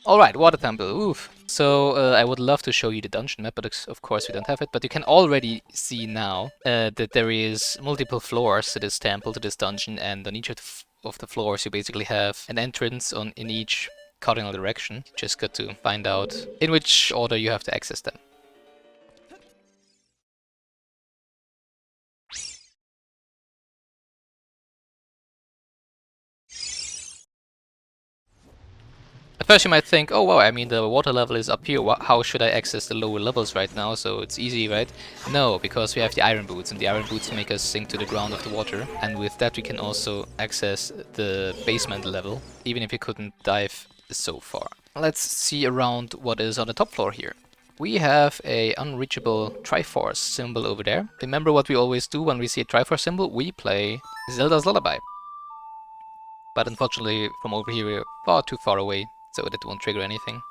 Alright, water temple, oof. So I would love to show you the dungeon map, but of course we don't have it. But you can already see now that there is multiple floors to this temple, to this dungeon, and on each of the floors you basically have an entrance in each cardinal direction. You just got to find out in which order you have to access them. At first you might think, oh wow, I mean the water level is up here, how should I access the lower levels right now, so it's easy, right? No, because we have the iron boots, and the iron boots make us sink to the ground of the water, and with that we can also access the basement level, even if you couldn't dive so far. Let's see around what is on the top floor here. We have a unreachable Triforce symbol over there. Remember what we always do when we see a Triforce symbol? We play Zelda's Lullaby. But unfortunately from over here we're far too far away, so that won't trigger anything.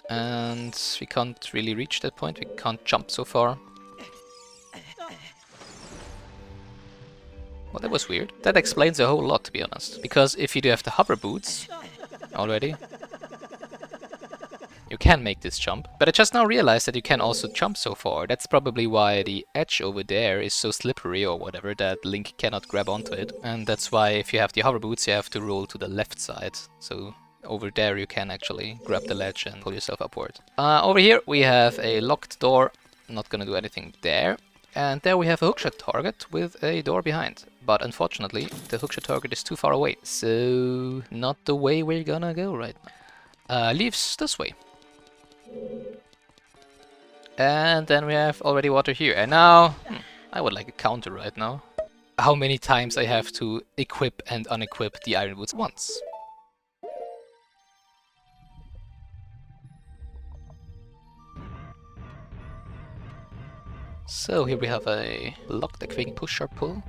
And we can't really reach that point, we can't jump so far. Well, that was weird. That explains a whole lot, to be honest. Because if you do have the hover boots already, you can make this jump. But I just now realized that you can also jump so far. That's probably why the edge over there is so slippery or whatever that Link cannot grab onto it. And that's why if you have the hover boots, you have to roll to the left side. So over there you can actually grab the ledge and pull yourself upward. Over here we have a locked door. Not gonna do anything there. And there we have a hookshot target with a door behind. But unfortunately, the hookshot target is too far away. So not the way we're gonna go right now. Leaves this way. And then we have already water here. And now, I would like a counter right now. How many times I have to equip and unequip the iron boots once. So here we have a locked a quick push or pull.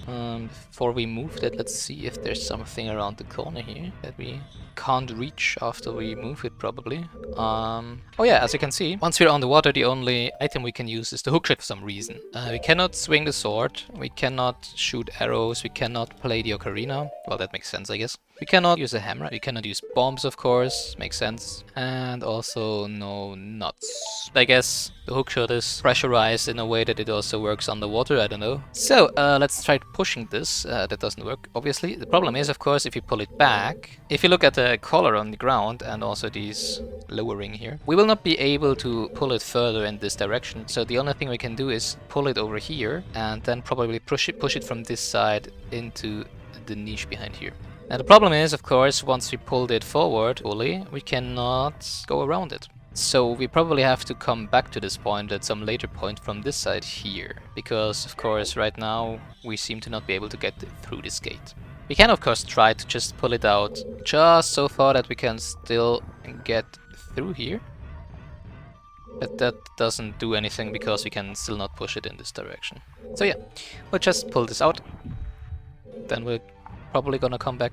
Before we move that, let's see if there's something around the corner here that we can't reach after we move it, probably. Oh yeah, as you can see, once we're on the water, the only item we can use is the hookshot for some reason. We cannot swing the sword, we cannot shoot arrows, we cannot play the ocarina. Well, that makes sense, I guess. We cannot use a hammer, we cannot use bombs, of course, makes sense. And also no nuts. I guess the hookshot is pressurized in a way that it also works underwater, I don't know. So, let's try pushing this. That doesn't work, obviously. The problem is, of course, if you pull it back, if you look at the color on the ground and also these lowering here, we will not be able to pull it further in this direction. So the only thing we can do is pull it over here and then probably push it from this side into the niche behind here. Now the problem is, of course, once we pulled it forward fully, we cannot go around it. So we probably have to come back to this point at some later point from this side here, because of course right now we seem to not be able to get through this gate. We can of course try to just pull it out just so far that we can still get through here. But that doesn't do anything because we can still not push it in this direction. So yeah, we'll just pull this out. Then we're probably gonna come back.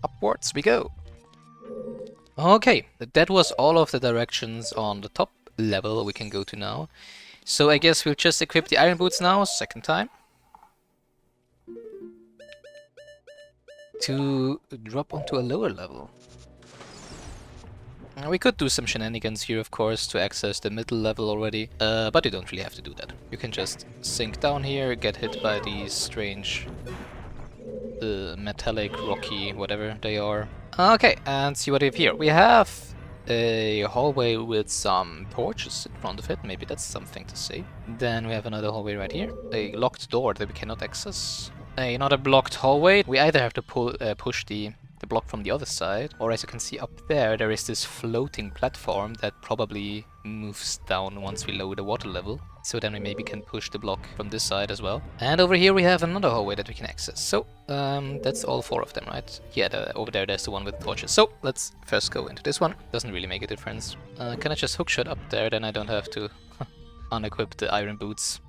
Upwards we go. Okay, that was all of the directions on the top level we can go to now. So I guess we'll just equip the iron boots now, second time. To drop onto a lower level. We could do some shenanigans here, of course, to access the middle level already, but you don't really have to do that. You can just sink down here, get hit by these strange metallic, rocky, whatever they are. Okay, and see what we have here. We have a hallway with some torches in front of it, maybe that's something to say. Then we have another hallway right here, a locked door that we cannot access. Another blocked hallway. We either have to push the block from the other side, or as you can see up there, there is this floating platform that probably moves down once we lower the water level. So then we maybe can push the block from this side as well. And over here we have another hallway that we can access. So that's all four of them, right? Yeah, over there there's the one with torches. So let's first go into this one. Doesn't really make a difference. Can I just hookshot up there? Then I don't have to unequip the iron boots.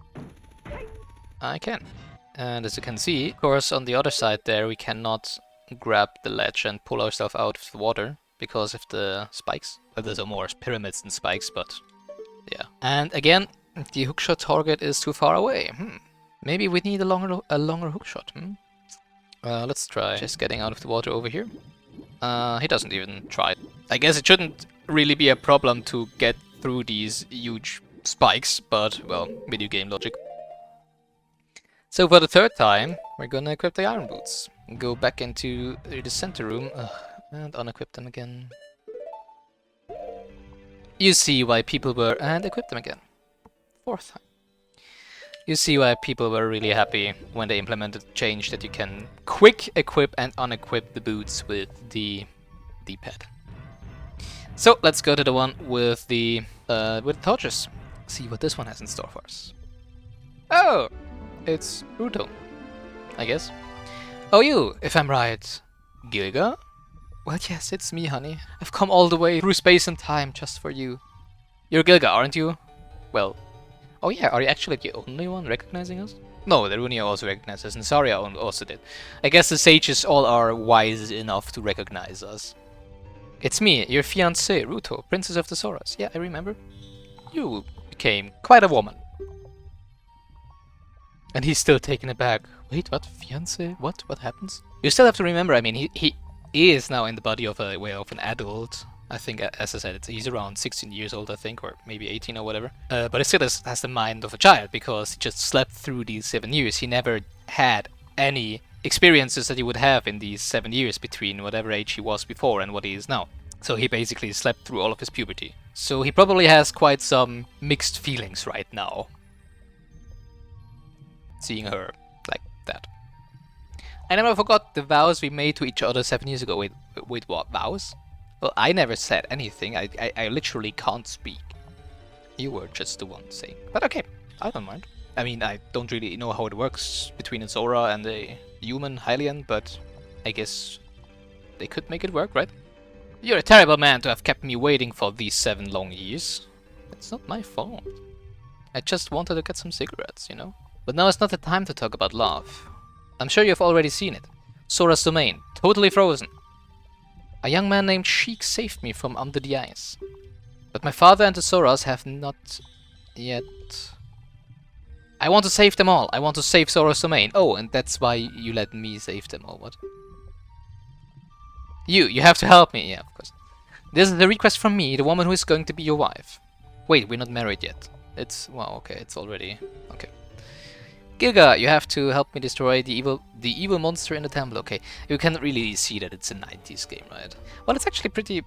I can. And as you can see, of course, on the other side there we cannot grab the ledge and pull ourselves out of the water because of the spikes. Well, there's more pyramids than spikes, but yeah. And again, the hookshot target is too far away. Maybe we need a longer hook shot, hmm? Let's try just getting out of the water over here. He doesn't even try. I guess it shouldn't really be a problem to get through these huge spikes, but, well, video game logic. So for the third time, we're gonna equip the iron boots. Go back into the center room, and unequip them again. You see why people were... and equip them again. Fourth time. You see why people were really happy when they implemented the change that you can quick equip and unequip the boots with the D-pad. So let's go to the one with the torches. See what this one has in store for us. Oh, it's Ruto, I guess. Oh, you, if I'm right, Gilga? Well, yes, it's me, honey. I've come all the way through space and time just for you. You're Gilga, aren't you? Well. Oh yeah, are you actually the only one recognizing us? No, the Runia also recognizes us, and Saria also did. I guess the sages all are wise enough to recognize us. It's me, your fiancée, Ruto, Princess of the Soras. Yeah, I remember. You became quite a woman. And he's still taken aback. Wait, what? Fiancé? What? What happens? You still have to remember, I mean, he is now in the body of an adult. I think, as I said, he's around 16 years old, I think, or maybe 18 or whatever. But he still has the mind of a child, because he just slept through these 7 years. He never had any experiences that he would have in these 7 years between whatever age he was before and what he is now. So he basically slept through all of his puberty. So he probably has quite some mixed feelings right now, seeing her like that. I never forgot the vows we made to each other 7 years ago. Wait, what vows? Well, I never said anything. I literally can't speak. You were just the one saying. But okay, I don't mind. I mean, I don't really know how it works between a Zora and a human Hylian, but I guess they could make it work, right? You're a terrible man to have kept me waiting for these 7 long years. It's not my fault. I just wanted to get some cigarettes, you know? But now is not the time to talk about love. I'm sure you've already seen it. Sora's domain, totally frozen. A young man named Sheik saved me from under the ice. But my father and the Soras have not yet... I want to save them all. I want to save Sora's domain. Oh, and that's why you let me save them, or what? You have to help me. Yeah, of course. This is a request from me, the woman who is going to be your wife. Wait, we're not married yet. It's... well, okay, it's already... okay. Gilga, you have to help me destroy the evil monster in the temple. Okay, you can really see that it's a 90s game, right? Well, it's actually pretty...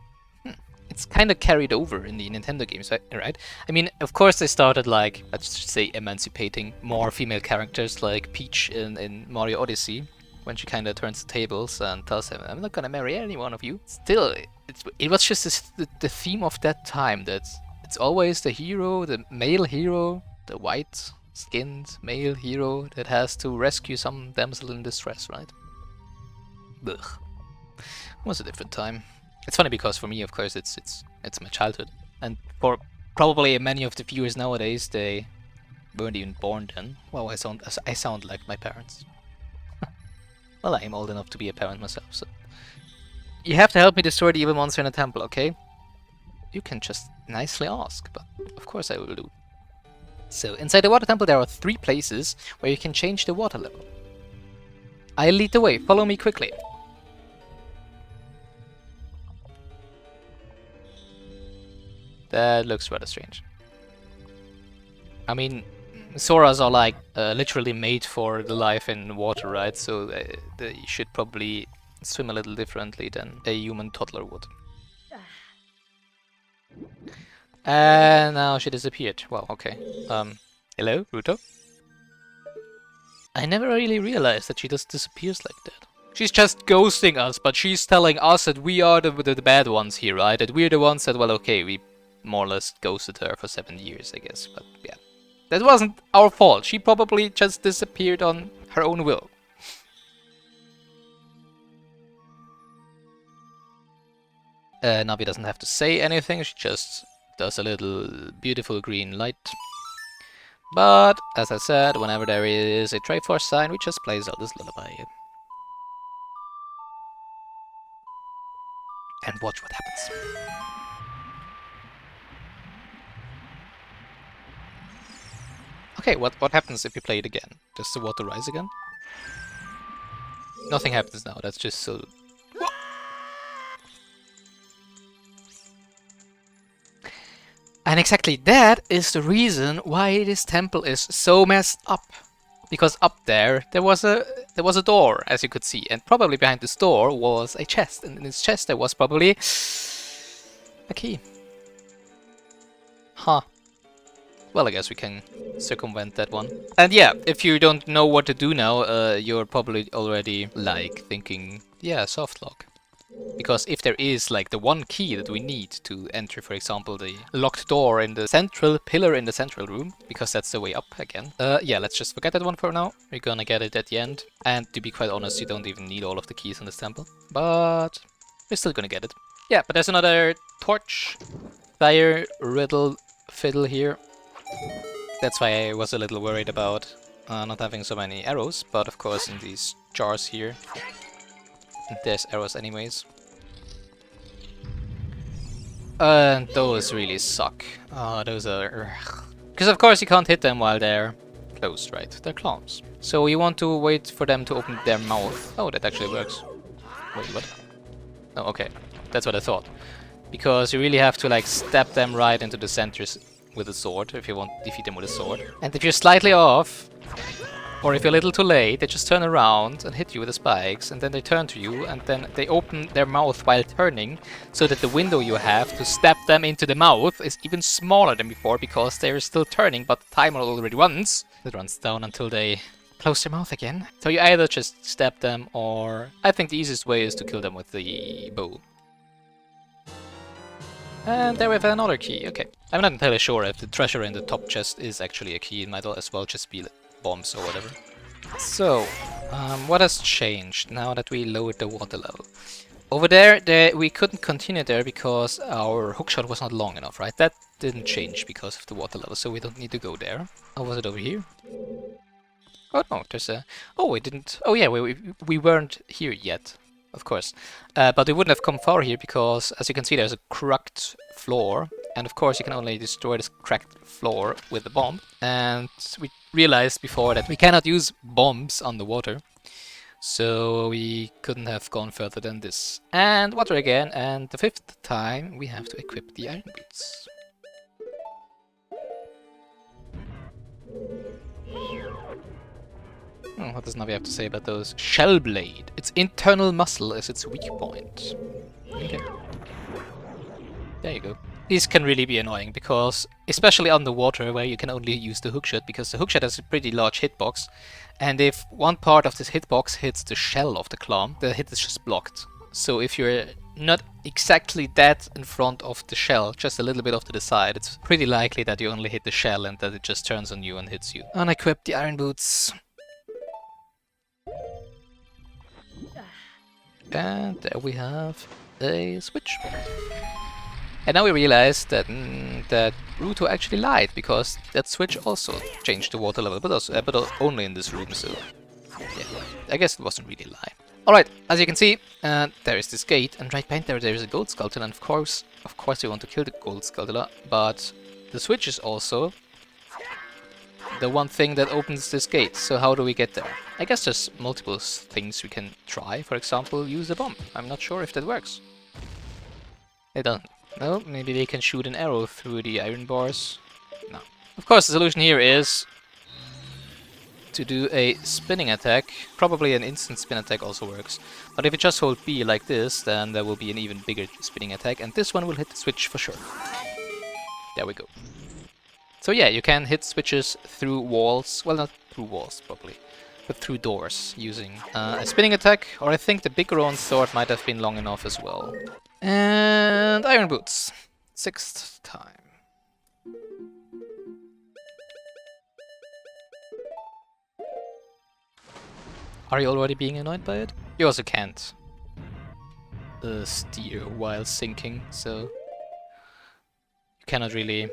it's kind of carried over in the Nintendo games, right? I mean, of course they started, like, let's just say, emancipating more female characters, like Peach in Mario Odyssey, when she kind of turns the tables and tells him, I'm not gonna marry any one of you. Still, it was just the theme of that time, that it's always the hero, the male hero, the white-skinned male hero that has to rescue some damsel in distress, right? Ugh. It was a different time. It's funny because for me, of course, it's my childhood, and for probably many of the viewers nowadays, they weren't even born then. Well, I sound like my parents. Well, I am old enough to be a parent myself, so... You have to help me destroy the evil monster in the temple, okay? You can just nicely ask, but of course I will do. So, inside the water temple there are 3 places where you can change the water level. I'll lead the way, follow me quickly. That looks rather strange. I mean, Soras are like literally made for the life in water, right? So they should probably swim a little differently than a human toddler would. And now she disappeared. Well, okay. Hello, Ruto? I never really realized that she just disappears like that. She's just ghosting us, but she's telling us that we are the bad ones here, right? That we're the ones that, well, okay, we more or less ghosted her for 7 years, I guess, but yeah. That wasn't our fault. She probably just disappeared on her own will. Navi doesn't have to say anything, she just does a little beautiful green light. But, as I said, whenever there is a Triforce sign, we just play Zelda's Lullaby. And watch what happens. Okay, what happens if you play it again? Does the water rise again? Nothing happens now, that's just so... And exactly that is the reason why this temple is so messed up. Because up there was a door, as you could see, and probably behind this door was a chest, and in this chest there was probably a key. Huh. Well, I guess we can circumvent that one. And yeah, if you don't know what to do now, you're probably already like thinking, yeah, soft lock. Because if there is like the one key that we need to enter, for example, the locked door in the central pillar in the central room, because that's the way up again. Yeah, let's just forget that one for now. We're gonna get it at the end. And to be quite honest, you don't even need all of the keys in this temple. But we're still gonna get it. Yeah, but there's another torch, fire, riddle, fiddle here. That's why I was a little worried about not having so many arrows, but of course in these jars here, there's arrows anyways. And those really suck. Those are... Because of course you can't hit them while they're closed, right? They're claws. So you want to wait for them to open their mouth. Oh, that actually works. Wait, what? Oh, okay. That's what I thought. Because you really have to like stab them right into the centers with a sword, if you want to defeat them with a sword. And if you're slightly off, or if you're a little too late, they just turn around and hit you with the spikes, and then they turn to you, and then they open their mouth while turning, so that the window you have to stab them into the mouth is even smaller than before, because they're still turning, but the timer already runs. It runs down until they close their mouth again. So you either just stab them, or I think the easiest way is to kill them with the bow. And there we have another key, okay. I'm not entirely sure if the treasure in the top chest is actually a key, it might as well just be bombs or whatever. So, what has changed now that we lowered the water level? Over there, we couldn't continue there because our hookshot was not long enough, right? That didn't change because of the water level, so we don't need to go there. Oh, was it over here? Oh no, there's a... Oh, we didn't... Oh yeah, we weren't here yet. Of course. But we wouldn't have come far here because, as you can see, there's a cracked floor. And of course you can only destroy this cracked floor with a bomb. And we realized before that we cannot use bombs underwater. So we couldn't have gone further than this. And water again, and the 5th time we have to equip the iron boots. What does Navi have to say about those? Shell blade. Its internal muscle is its weak point. Okay. There you go. These can really be annoying because, especially underwater where you can only use the hookshot, because the hookshot has a pretty large hitbox, and if one part of this hitbox hits the shell of the claw, the hit is just blocked. So if you're not exactly that in front of the shell, just a little bit off to the side, it's pretty likely that you only hit the shell and that it just turns on you and hits you. Unequip the iron boots. And there we have a switch. And now we realize that that Ruto actually lied, because that switch also changed the water level, but only in this room, so yeah, I guess it wasn't really a lie. Alright, as you can see, there is this gate, and right behind there is a gold skulltula, and of course we want to kill the gold skulltula, but the switch is also the one thing that opens this gate. So how do we get there? I guess there's multiple things we can try. For example, use a bomb. I'm not sure if that works. It doesn't. No, maybe they can shoot an arrow through the iron bars. No. Of course, the solution here is to do a spinning attack. Probably an instant spin attack also works. But if you just hold B like this, then there will be an even bigger spinning attack, and this one will hit the switch for sure. There we go. So yeah, you can hit switches through walls. Well, not through walls, probably, but through doors using a spinning attack, or I think the big round sword might have been long enough as well. And iron boots. 6th time. Are you already being annoyed by it? You also can't steer while sinking, so you cannot really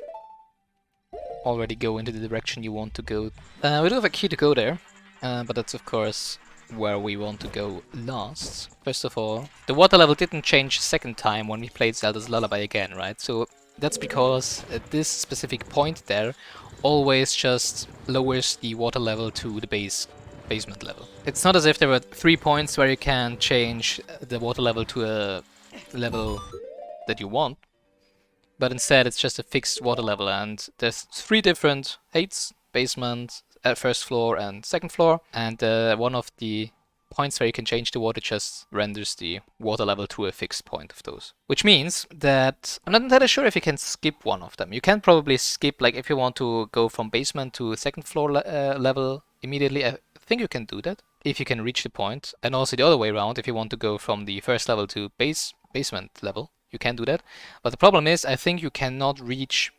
already go into the direction you want to go. We do have a key to go there, but that's of course where we want to go last. First of all, the water level didn't change 2nd time when we played Zelda's Lullaby again, right? So That's because at this specific point there always just lowers the water level to the basement level. It's not as if there were 3 points where you can change the water level to a level that you want, but instead it's just a fixed water level, and there's 3 different heights: basement, first floor and second floor, and one of the points where you can change the water just renders the water level to a fixed point of those. Which means that I'm not entirely sure if you can skip one of them. You can probably skip, like if you want to go from basement to second floor level immediately, I think you can do that if you can reach the point. And also the other way around, if you want to go from the first level to basement level, you can do that. But the problem is, I think you cannot reach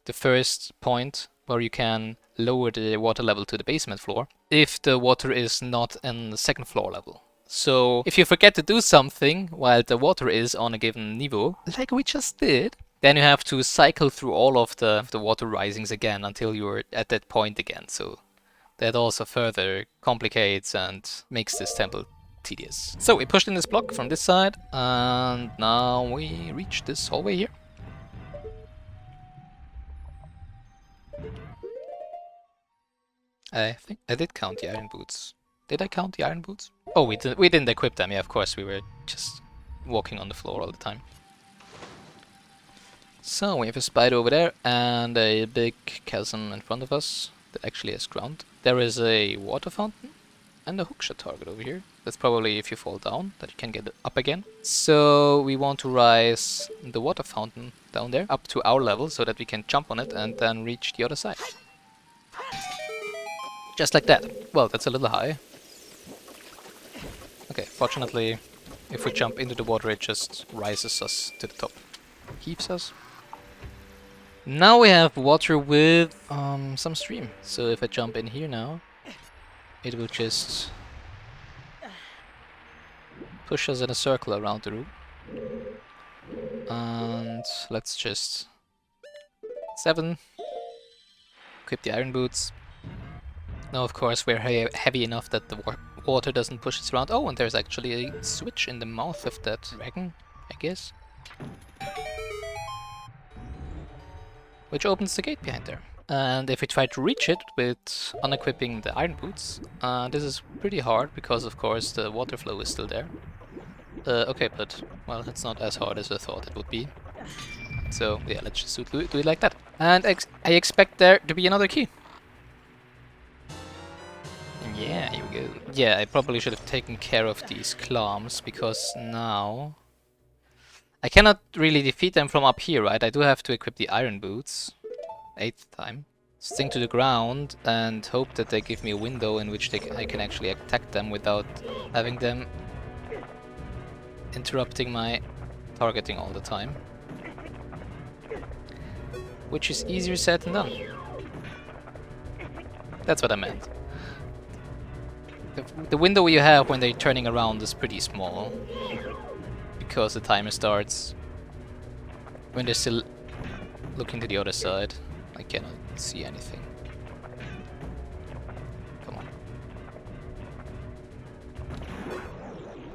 the first point where you can lower the water level to the basement floor if the water is not in the second floor level. So if you forget to do something while the water is on a given niveau, like we just did, then you have to cycle through all of the water risings again until you're at that point again. So that also further complicates and makes this temple tedious. So we pushed in this block from this side, and now we reach this hallway here. I think I did count the iron boots. Did I count the iron boots? Oh, we didn't equip them. Yeah, of course, we were just walking on the floor all the time. So we have a spider over there and a big chasm in front of us that actually has ground. There is a water fountain and a hookshot target over here. That's probably if you fall down that you can get up again. So we want to rise the water fountain down there up to our level so that we can jump on it and then reach the other side. Just like that. Well, that's a little high. Okay, fortunately, if we jump into the water, it just rises us to the top. Heaves us. Now we have water with some stream. So if I jump in here now, it will just push us in a circle around the room. And let's just 7. Equip the iron boots. Now, of course, we're heavy enough that the water doesn't push us around. Oh, and there's actually a switch in the mouth of that dragon, I guess. Which opens the gate behind there. And if we try to reach it with unequipping the iron boots, this is pretty hard because, of course, the water flow is still there. Okay, but, well, it's not as hard as I thought it would be. So, yeah, let's just do it like that. And I expect there to be another key. Yeah, here we go. Yeah, I probably should have taken care of these clams, because now I cannot really defeat them from up here, right? I do have to equip the iron boots. 8th time. Sink to the ground and hope that they give me a window in which I can actually attack them without having them interrupting my targeting all the time. Which is easier said than done. That's what I meant. The window you have when they're turning around is pretty small, because the timer starts when they're still looking to the other side. I cannot see anything. Come on.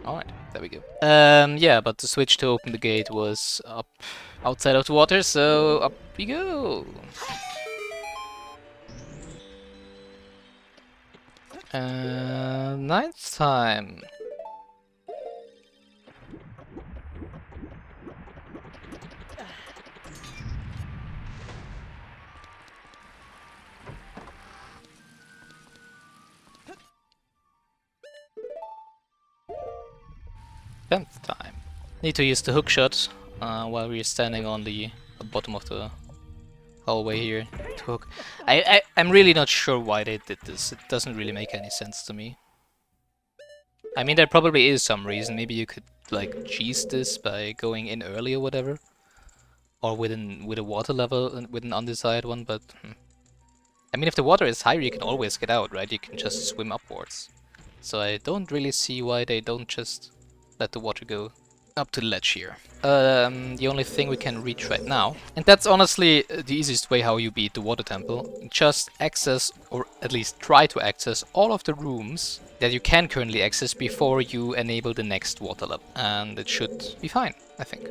Alright, there we go. Yeah, but the switch to open the gate was up outside of the water, so up we go! 9th time. Tenth time. Need to use the hook shot while we're standing on the bottom of the hallway here to hook. I'm really not sure why they did this. It doesn't really make any sense to me. I mean, there probably is some reason. Maybe you could like cheese this by going in early or whatever, or with a water level with an undesired one. But I mean, if the water is higher, you can always get out, right? You can just swim upwards. So I don't really see why they don't just let the water go up to the ledge here. The only thing we can reach right now, and that's honestly the easiest way how you beat the water temple, just access, or at least try to access, all of the rooms that you can currently access before you enable the next water level. And it should be fine, I think.